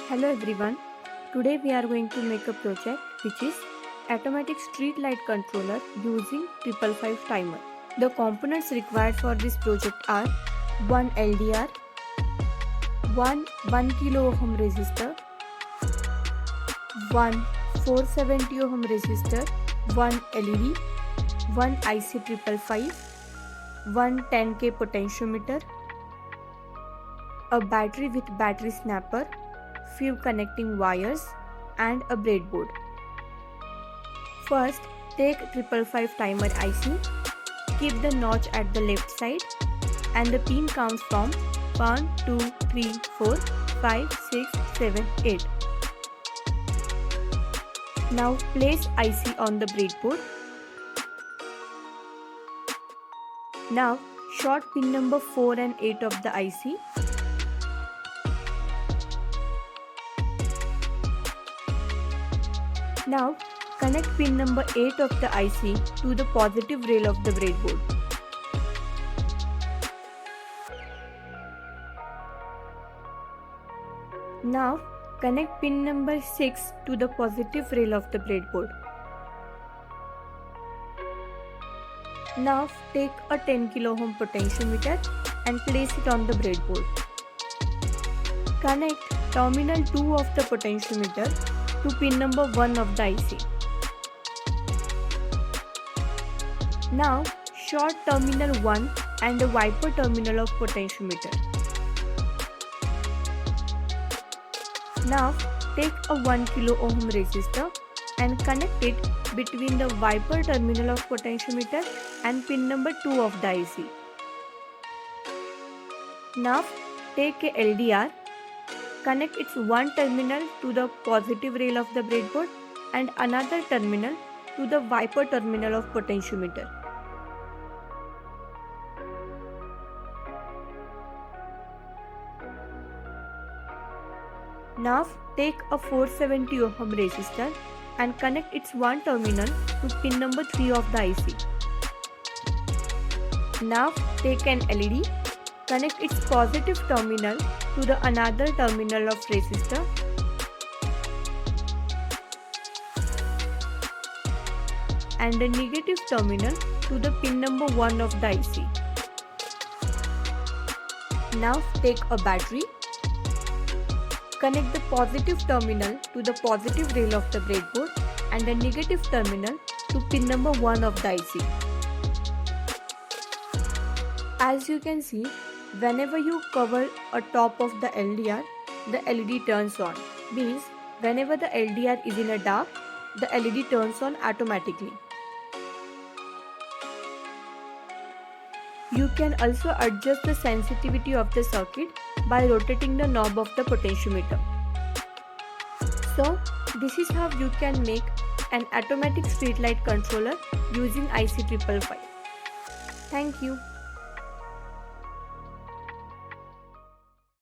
Hello everyone. Today we are going to make a project which is automatic street light controller using 555 timer. The components required for this project are one LDR, one 1 kilo ohm resistor, one 470 ohm resistor, one LED, one IC 555, one 10K potentiometer, a battery with battery snapper, few connecting wires and a breadboard. First, take 555 timer IC, keep the notch at the left side and the pin counts from 1, 2, 3, 4, 5, 6, 7, 8. Now place IC on the breadboard. Now short pin number 4 and 8 of the IC. Now connect pin number 8 of the IC to the positive rail of the breadboard. Now connect pin number 6 to the positive rail of the breadboard. Now take a 10 kilo ohm potentiometer and place it on the breadboard. Connect terminal 2 of the potentiometer to pin number 1 of the IC. Now short terminal 1 and the wiper terminal of potentiometer. Now take a 1 kilo ohm resistor and connect it between the wiper terminal of potentiometer and pin number 2 of the IC. Now take a LDR, connect its one terminal to the positive rail of the breadboard and another terminal to the wiper terminal of potentiometer. Now take a 470 ohm resistor and connect its one terminal to pin number 3 of the IC. Now take an LED, connect its positive terminal to the another terminal of resistor and the negative terminal to the pin number 1 of the IC. Now take a battery, connect the positive terminal to the positive rail of the breadboard and the negative terminal to pin number 1 of the IC. As you can see, whenever you cover a top of the LDR, the LED turns on. Means whenever the LDR is in a dark, the LED turns on automatically. You can also adjust the sensitivity of the circuit by rotating the knob of the potentiometer. So, this is how you can make an automatic street light controller using IC 555. Thank you.